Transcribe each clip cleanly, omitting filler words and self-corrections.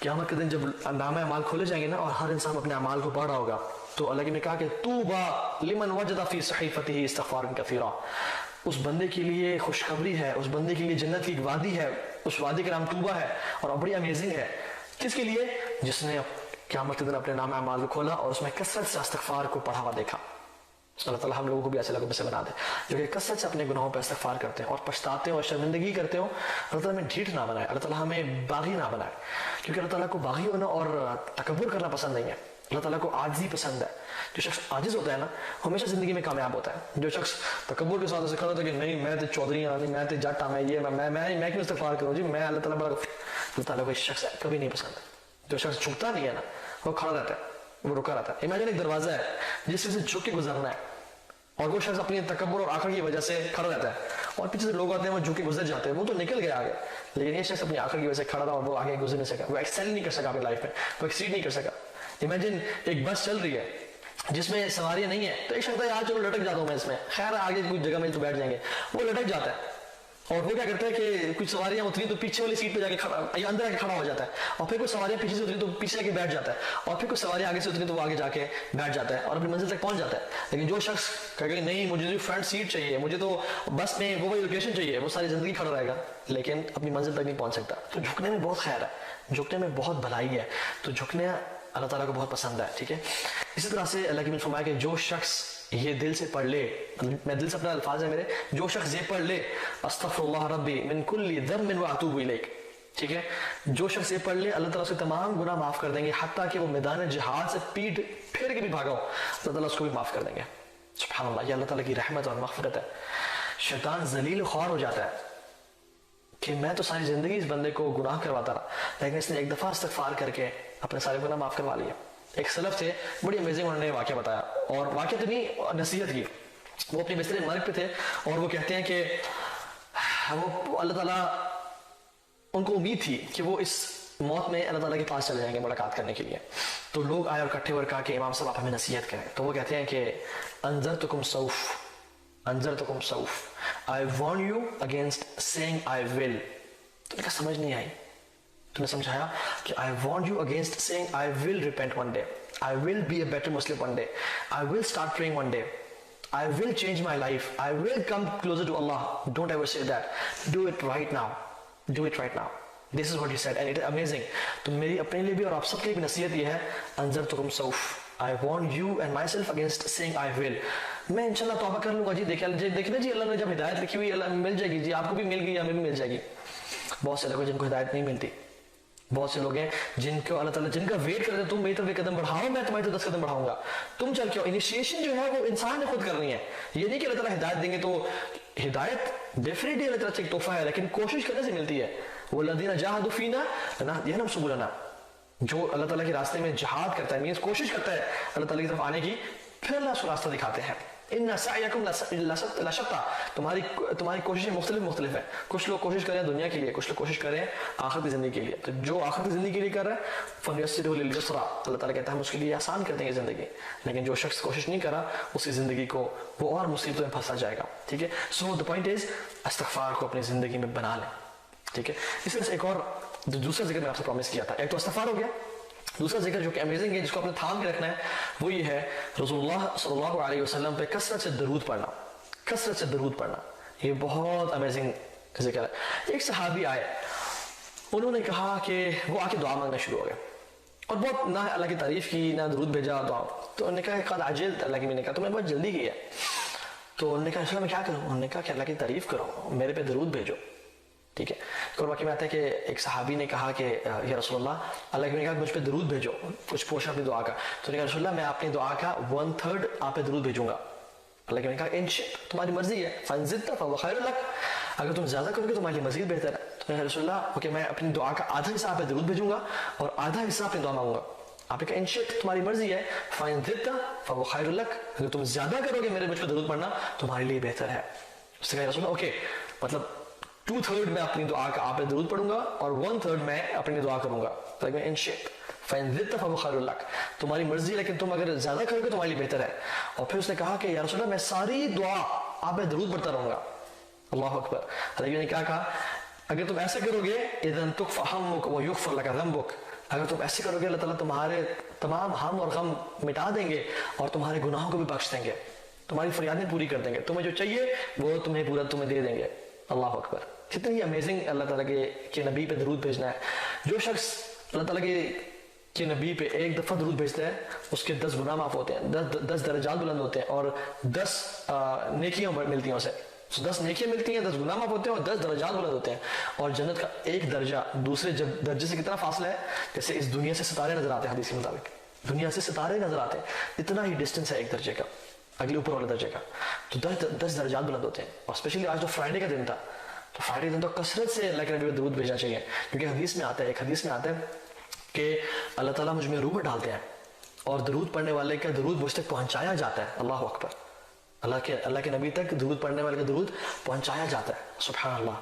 क़यामत के दिन जब नामे अमाल खोले जाएंगे ना और हर इंसान अपने अमाल को पढ़ रहा होगा तो अल्लाह ने कहा कि तूबा लिमन वजदा फी सहीफतिही इस्तिग़फ़ारन कसीरा, उस बंदे के लिए खुशखबरी है, उस बंदे के लिए जन्नत की एक वादी है, उस वादी का नाम तूबा है और बड़ी अमेजिंग है। किसके लिए? जिसने क़यामत के दिन अपने नामे अमाल को खोला और उसमें कसरत से इस्तिग़फ़ार को पढ़ा हुआ देखा। अल्लाह ताला हम लोगों को भी ऐसे लोगों में से बना दे जो कि कसरत से अपने गुनाहों पर इस्तिग़फ़ार करते हैं और पछताते हैं और शर्मिंदगी करते हो। अल्लाह ताला हमें ढीठ ना बनाए, अल्लाह ताला हमें बागी ना बनाए, क्योंकि अल्लाह ताला को बागी होना और तकब्बुर करना पसंद नहीं है। अल्लाह ताला को आजिज़ी पसंद है। जो शख्स आजिज़ होता है ना हमेशा ज़िंदगी में कामयाब होता है। जो शख्स तकब्बुर के साथ ऐसे खड़ा होता है कि नहीं मैं तो चौधरी नहीं, मैं तो जट मैं ये मैं क्यों इस्तिग़फ़ार करूँ जी, मैं अल्लाह ताला बड़ा, अल्लाह ताला को शख्स कभी नहीं पसंद। जो शख्स झुकता नहीं है ना वो खड़ा रहता है, वो रुका रहता है। इमेजिन एक दरवाज़ा है जिससे से झुक के गुजरना है और वो शख्स अपनी तकब्बुर और आंखों की वजह से खड़ा रहता है और पीछे से लोग आते हैं वो झुक के गुजर जाते हैं, वो तो निकल गया आगे, लेकिन ये शख्स अपनी आंखों की वजह से खड़ा रहा और वो आगे गुजर नहीं सका, वो एक्सेल नहीं कर सका अपनी लाइफ में, वो एक्सीड नहीं कर सका। इमेजिन एक बस चल रही है जिसमें सवारियां नहीं है तो एक शख्स यार चलो लटक जाता हूँ मैं इसमें, खैर आगे कुछ जगह मिल तो बैठ जाएंगे, वो लटक जाता है और वो क्या करता है कि कुछ सवारियां उतरी तो पीछे वाली सीट पे जाके खड़ा या अंदर आके खड़ा हो जाता है और फिर कुछ सवारियां पीछे से उतरी तो पीछे जाके बैठ जाता है और फिर कुछ सवारियां आगे से उतरी तो वो आगे जाके बैठ जाता है और अपनी मंजिल तक पहुंच जाता है। लेकिन जो शख्स कहेगा नहीं मुझे तो फ्रंट सीट चाहिए, मुझे तो बस में वो वही लोकेशन चाहिए, वो सारी जिंदगी खड़ा रहेगा लेकिन अपनी मंजिल तक नहीं पहुंच सकता। तो झुकने में बहुत खैर है, झुकने में बहुत भलाई है, तो झुकने अल्लाह ताला को बहुत पसंद है। ठीक है, इसी तरह से अल्लाह की ने फरमाया कि जो शख्स ये दिल से पढ़ ले, मैं दिल से अपना अल्फाज है मेरे, जो शख्स ये पढ़ ले अस्तगफिरुल्लाह रब्बी मिन कुल्ली ज़म्बिन व अतूबु इलैक, ठीक है, जो शख्स ये पढ़ ले अल्लाह ताला उसके तमाम गुनाह माफ कर देंगे, हत्ता कि वो मैदान जिहाद से पीठ फेर के भी भागा हो अल्लाह ताला उसको भी माफ कर देंगे। सुभान अल्लाह, ये अल्लाह ताला की रहमत और मग़फ़िरत है। शैतान ज़लील ख़्वार हो जाता है कि मैं तो सारी जिंदगी इस बंदे को गुनाह करवाता रहा, लेकिन इसने एक दफ़ा इस्तिग़फ़ार करके अपने सारे गुनाह माफ करवा लिए। एक सलफ थे बड़ी अमेजिंग, उन्होंने वाक़या बताया और वाक़या तो नहीं नसीहत की। वो अपने बिस्तरे मर्ग पे थे और वो कहते हैं कि वो अल्लाह ताला उनको उम्मीद थी कि वो इस मौत में अल्लाह ताला के पास चले जाएंगे मुलाकात करने के लिए। तो लोग आए और इकट्ठे होकर कहा कि इमाम साहब आप हमें नसीहत करें। तो वो कहते हैं कि अंज़रतुकुम सौफ, I warn you against saying I will. तो उनका समझ नहीं आई, तुमने समझाया कि I want you against saying I will repent one day, I will be a better Muslim one day, I will start praying one day, I will change my life, I will come closer to Allah. Don't ever say that, do it right now, do it right now. This is what he said and it is amazing. तो मेरी अपने लिए भी और आप सबके लिए भी नसीहत ये है, अंज़रतुकुम सौफ, I warn you and myself against saying I will. मैं इंशाल्लाह तौबा कर लूंगा जी, देखना जी अल्लाह ने जब हिदायत लिखी हुई अल्लाह मिल जाएगी जी, आपको भी मिल गई हमें भी मिल जाएगी। बहुत से लोग जिनको हिदायत नहीं मिलती, बहुत से लोग हैं जिनको अल्लाह ताला जिनका वेट करते तुम मेरी तरफ एक कदम बढ़ाओ मैं तुम्हारी तरफ 10 कदम बढ़ाऊंगा, तुम चल क्यों। इनिशिएशन जो है वो इंसान ने खुद करनी है, ये नहीं कि अल्लाह ताला हिदायत देंगे। तो हिदायत डेफिनेटली अल्लाह ताला से एक तोहफा है, लेकिन कोशिश करने से मिलती है। वो लदीना जाहदू फीना लनहदियनहुम सुबुलना, जो अल्लाह ताला के रास्ते में जिहाद करता है, मींस कोशिश करता है अल्लाह ताला की तरफ आने की, फिर अल्लाह उसको रास्ता दिखाते हैं। इन्ना सअयकुम लशत्ता, तुम्हारी कोशिशें मुख्तलिफ है। कुछ लोग कोशिश करें दुनिया के लिए, कुछ लोग कोशिश करें आखिरत की जिंदगी के लिए। तो जो आखिरत की जिंदगी के लिए कर रहा है फनयस्सिरहु लिल-युस्रा, अल्लाह ताला कहता है हम उसके लिए आसान कर देंगे जिंदगी। लेकिन जो शख्स कोशिश नहीं करा उसकी जिंदगी को वो और मुसीबतों में फंसा जाएगा। ठीक है, सो द पॉइंट इज इस्तिग़फ़ार को अपनी जिंदगी में बना लें। ठीक है, इस वजह से एक और दूसरा जिक्र मैं आपसे प्रॉमिस किया था, एक तो इस्तिग़फ़ार हो गया, दूसरा जिक्र जो कि अमेजिंग है जिसको आपने थाम के रखना है वो ये है रसूलुल्लाह सल्लल्लाहु अलैहि वसल्लम पे कसरत से दरूद पढ़ना, कसरत से दरूद पढ़ना, ये बहुत अमेजिंग जिक्र है। एक सहाबी आए, उन्होंने कहा कि वो आके दुआ मांगना शुरू हो गए और बहुत ना अल्लाह की तारीफ की ना दरूद भेजा दुआ। तो उन्होंने कहा क़द अजल्त, अल्लाह की मैंने कहा तुम्हें बहुत जल्दी की है। तो उन्होंने कहा मैं क्या करूँ, उन्होंने कहा कि अल्लाह की तारीफ करो, मेरे पे दरूद भेजो। ठीक है, तो वाकई में आता है कि एक सहाबी ने कहा कि या रसूलल्लाह अल्लाह के, कहा मुझ पे दरूद भेजो, कुछ पोर्शन अपनी दुआ का। तो कहा रसूलल्लाह मैं अपनी दुआ का 1/3 आप पे दरूद भेजूंगा। अल्लाह के, कहा इन तुम्हारी मर्जी है, फ़इन ज़िदता फ़हुव ख़ैरुल लक, अगर तुम ज्यादा करोगे तो तुम्हारे लिए मजीद बेहतर है। तो कहा रसूलल्लाह ओके मैं अपनी दुआ का आधा हिस्सा आप पे दरूद भेजूंगा और आधा हिस्सा अपनी दुआ मांगूंगा। आपने कहा इन तुम्हारी मर्जी है, फ़इन ज़िदता फ़हुव ख़ैरुल लक, अगर तुम ज्यादा करोगे मेरे मुझ पे दरूद पढ़ना तुम्हारे लिए बेहतर है। उसने कहा रसूलल्लाह ओके मतलब 2/3 मैं अपनी दुआ का आप पे दरूद पढ़ूंगा और 1/3 मैं अपनी दुआ करूंगा। तो मैं इन फ़इन ज़िदता फ़हुव ख़ैरुल लक, तुम्हारी मर्जी, लेकिन तुम अगर ज्यादा करोगे तुम्हारे लिए बेहतर है। और फिर उसने कहा कि या रसूलल्लाह मैं सारी दुआ आप पे दरूद पढ़ता रहूंगा। अल्लाह अकबर। अल्लाह ने क्या कहा, अगर तुम ऐसा करोगे इज़न तुक़फ़ा हम्मुक व युग़फ़र लका ज़ंबुक, اگر تم ایسے کرو گے اللہ تعالیٰ تمہارے تمام ہم اور غم مٹا دیں گے اور تمہارے گناہوں کو بھی بخش دیں گے, تمہاری فریادیں پوری کر دیں گے, تمہیں جو چاہیے وہ تمہیں پورا تمہیں دے دیں گے. اللہ اکبر, کتنی امیزنگ اللہ تعالیٰ کے نبی پہ درود بھیجنا ہے. جو شخص اللہ تعالیٰ کے نبی پہ ایک دفعہ درود بھیجتا ہے اس کے 10 گناہ معاف ہوتے ہیں, 10 درجات بلند ہوتے ہیں اور 10 نیکیاں ملتی ہیں اسے. 10 نیکیاں ملتی ہیں, 10 گناہ معاف ہوتے ہیں اور 10 درجات بلند ہوتے ہیں. اور جنت کا ایک درجہ دوسرے درجے سے کتنا فاصلہ ہے, جیسے اس دنیا سے ستارے نظر آتے ہیں. حدیث کے مطابق دنیا سے ستارے نظر آتے ہیں, اتنا ہی ڈسٹینس ہے ایک درجے کا اگلے اوپر والے درجے کا. تو 10 درجات بلند ہوتے ہیں. اور اسپیشلی آج تو فرائیڈے کا دن تھا, تو فرائیڈے دن تو کثرت سے اللہ کے نبی پہ درود بھیجنا چاہیے, کیونکہ حدیث میں آتا ہے, ایک حدیث میں آتا ہے کہ اللہ تعالیٰ مجھ میں روح ڈالتے ہیں اور درود پڑھنے والے کا درود مجھ تک پہنچایا جاتا ہے. اللہ اکبر, اللہ کے نبی تک درود پڑھنے والے کا درود پہنچایا جاتا ہے. سبحان اللہ,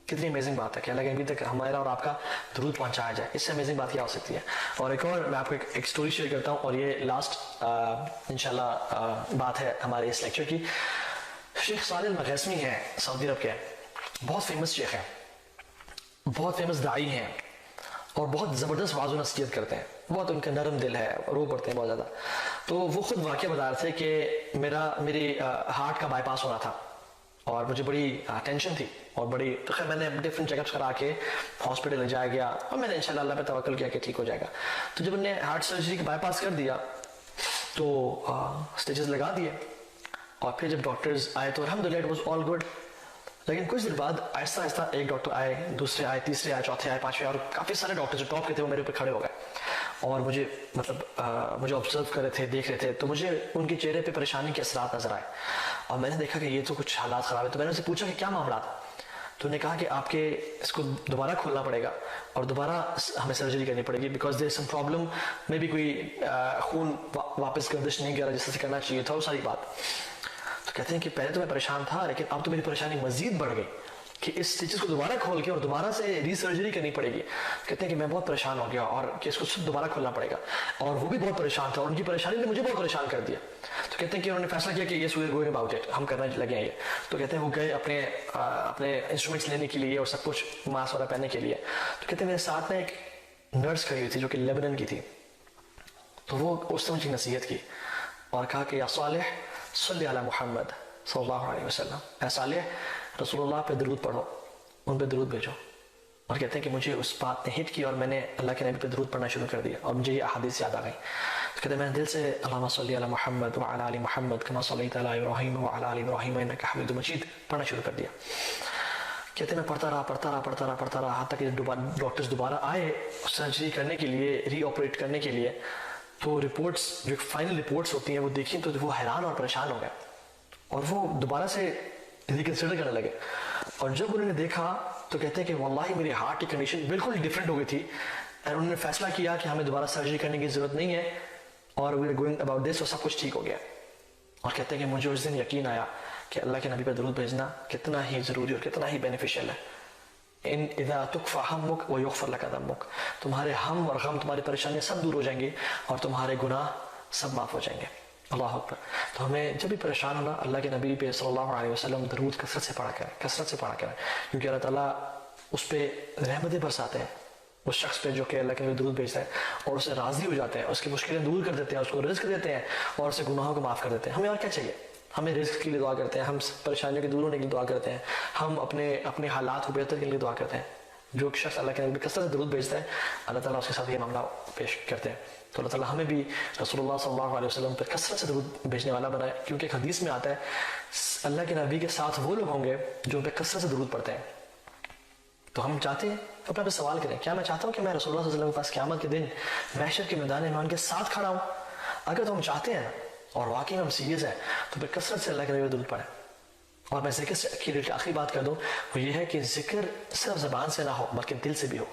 کتنی امیزنگ بات ہے کہ اللہ کے نبی تک ہمارا اور آپ کا درود پہنچایا جائے. اس سے امیزنگ بات کیا ہو سکتی ہے. اور ایک اور میں آپ کو ایک سٹوری شیئر کرتا ہوں, اور یہ لاسٹ انشاءاللہ بات ہے ہمارے اس لیکچر کی. شیخ صالح المغیثمی ہیں, سعودی عرب کے, بہت فیمس شیخ ہیں, بہت فیمس داعی ہیں اور بہت زبردست واعظ و نصیحت کرتے ہیں. بہت ان کا نرم دل ہے, رو پڑتے ہیں بہت زیادہ. تو وہ خود واقعہ بتا رہے تھے کہ میری ہارٹ کا بائی پاس ہونا تھا اور مجھے بڑی ٹینشن تھی اور بڑی, تو خیر میں نے ڈفرینٹ چیک اپس کرا کے ہاسپٹل لے جایا گیا اور میں نے انشاءاللہ اللہ پہ توکل کیا کہ ٹھیک ہو جائے گا. تو جب انہیں ہارٹ سرجری کا بائی پاس کر دیا تو اسٹیچز لگا دیے, اور پھر جب ڈاکٹرز آئے تو الحمدللہ اٹ واز آل گڈ. لیکن کچھ دن بعد آہستہ آہستہ ایک ڈاکٹر آئے, دوسرے آئے, تیسرے آئے, چوتھے آئے, پانچویں, اور کافی سارے ڈاکٹر جو ٹاپ کے تھے وہ میرے اوپر کھڑے ہو گئے اور مجھے مجھے آبزرو کر رہے تھے, دیکھ رہے تھے. تو مجھے ان کے چہرے پہ پریشانی کے اثرات نظر آئے اور میں نے دیکھا کہ یہ تو کچھ حالات خراب ہے. تو میں نے ان سے پوچھا کہ کیا معاملات. تو انہوں نے کہا کہ آپ کے اس کو دوبارہ کھولنا پڑے گا اور دوبارہ ہمیں سرجری کرنی پڑے گی, because there is some problem, میں بھی کوئی خون واپس گردش نہیں کرا جس سے کرنا چاہیے تھا, وہ ساری بات. تو کہتے ہیں کہ پہلے تو میں پریشان تھا, لیکن اب تو میری پریشانی مزید بڑھ گئی کہ اس اسٹیچز کو دوبارہ کھول کے اور دوبارہ سے ری سرجری کرنی پڑے گی. کہتے ہیں کہ میں بہت پریشان ہو گیا اور کہ اس کو دوبارہ کھولنا پڑے گا, اور وہ بھی بہت پریشان تھا اور ان کی پریشانی نے مجھے بہت پریشان کر دیا. تو کہتے ہیں کہ انہوں نے فیصلہ کیا کہ یہ سو گوئنگ اباؤٹ اٹ, ہم کرنا لگے ہیں یہ. تو کہتے ہیں وہ گئے اپنے انسٹرومنٹس لینے کے لیے اور سب کچھ ماسک وغیرہ پہننے کے لیے. تو کہتے ہیں میرے ساتھ میں ایک نرس کھڑی ہوئی تھی جو کہ لیبنن کی تھی. تو وہ اس نے مجھے نصیحت کی اور کہا کہ یا صالح صلی علی محمد صلی اللہ علیہ وسلم, اے صالح رسول اللہ پہ درود پڑھو, ان پہ درود بھیجو. اور کہتے ہیں کہ مجھے اس بات نے ہٹ کی اور میں نے اللہ کے نبی پہ درود پڑھنا شروع کر دیا اور مجھے یہ احادیث یاد آ گئی. تو کہتے ہیں میں نے دل سے اللہم صلی علی محمد وعلی آل محمد کما صلیت علی ابراہیم وعلی آل ابراہیم انک حمید مجید پڑھنا شروع کر دیا. کہتے ہیں میں پڑھتا رہا حتیٰ کہ ڈاکٹرز دوبارہ آئے سرجری کرنے کے لیے, ری آپریٹ کرنے کے لیے. تو رپورٹس جو فائنل رپورٹس ہوتی ہیں وہ دیکھیں تو وہ حیران اور پریشان ہو گئے اور وہ دوبارہ سے ریکنسیڈر کرنے لگے. اور جب انہوں نے دیکھا تو کہتے ہیں کہ واللہ میری ہارٹ کی کنڈیشن بالکل ڈیفرنٹ ہو گئی تھی, اور انہوں نے فیصلہ کیا کہ ہمیں دوبارہ سرجری کرنے کی ضرورت نہیں ہے اور we are going about this, اور سب کچھ ٹھیک ہو گیا. اور کہتے ہیں کہ مجھے اس دن یقین آیا کہ اللہ کے نبی پر درود بھیجنا کتنا ہی ضروری اور کتنا ہی بینیفیشیل ہے. ان اذا تکفى همك ويغفر لك ذنبك, تمہارے ہم اور غم, تمہاری پریشانیاں سب دور ہو جائیں گے اور تمہارے گناہ سب معاف ہو جائیں گے. اللہ اکبر. تو ہمیں جب بھی پریشان ہونا اللہ کے نبی پہ صلی اللہ علیہ وسلم درود کثرت سے پڑھا کریں, کیونکہ اللہ تعالیٰ اس پہ رحمتیں برساتے ہیں اس شخص پہ جو کہ اللہ کے نبی درود بھیجتا ہے, اور اسے راضی ہو جاتے ہیں, اس کی مشکلیں دور کر دیتے ہیں, اس کو رزق دیتے ہیں اور اسے گناہوں کو معاف کر دیتے ہیں. ہمیں اور کیا چاہیے؟ ہمیں رزق کے لیے دعا کرتے ہیں, ہم پریشانیوں کے دور ہونے کے لیے دعا کرتے ہیں, ہم اپنے حالات کو بہتر کے لیے دعا کرتے ہیں. جو شخص اللہ کے نبی کثرت سے درود بھیجتا ہے اللہ تعالیٰ اس کے ساتھ یہ معاملہ پیش کرتے ہیں. تو اللہ تعالیٰ ہمیں بھی رسول اللہ صلی اللہ علیہ وسلم پر کثرت سے درود بھیجنے والا بنائے, کیونکہ ایک حدیث میں آتا ہے اللہ کے نبی کے ساتھ وہ لوگ ہوں گے جو ان پہ کثرت سے درود پڑھتے ہیں. تو ہم چاہتے ہیں اپنے پہ سوال کریں, کیا میں چاہتا ہوں کہ میں رسول اللہ صلی اللہ علیہ وسلم کے پاس قیامت کے دن محشر کے میدان میں ان کے ساتھ کھڑا ہوں؟ اگر تو ہم چاہتے ہیں اور واقعی میں ہم سیریس ہیں تو پھر کثرت سے اللہ کے نبی پہ درود پڑھیں. اور میں ذکر سے کی آخری بات کر دوں, وہ یہ ہے کہ ذکر صرف زبان سے نہ ہو بلکہ دل سے بھی ہو,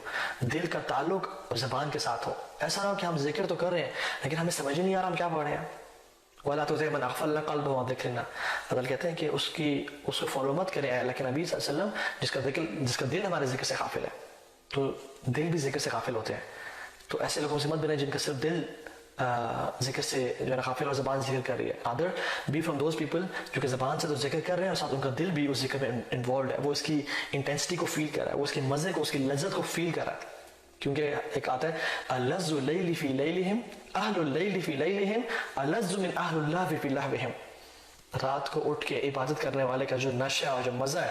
دل کا تعلق زبان کے ساتھ ہو. ایسا نہ ہو کہ ہم ذکر تو کر رہے ہیں لیکن ہمیں سمجھ نہیں آ رہا ہم کیا پڑھ رہے ہیں. وَلَا تُطِعْ مَنْ أَغْفَلْنَا قَلْبَهُ عَنْ ذِكْرِنَا, اللہ کہتے ہیں کہ اس کو فالو مت کریں اللہ کے نبی صلی اللہ علیہ وسلم جس کا دل ہمارے ذکر سے غافل ہے. تو دل بھی ذکر سے غافل ہوتے ہیں, تو ایسے لوگوں سے مت بنیں جن کا صرف دل ذکر سے جو ہے غافل اور زبان ذکر کر رہی ہے. Other be from those people جو کہ زبان سے تو ذکر کر رہے ہیں اور ساتھ ان کا دل بھی اس ذکر میں انوالوڈ ہے, وہ اس کی انٹینسٹی کو فیل کر رہا ہے, وہ اس کے مزے کو, اس کی لذت کو فیل کر رہا ہے. کیونکہ ایک آتا ہے الَّذُّ اللیل فی لیلہم اہل اللیل فی لیلہم الَّذُّ من اہل اللہو فی لہوہم. رات کو اٹھ کے عبادت کرنے والے کا جو نشہ اور جو مزہ ہے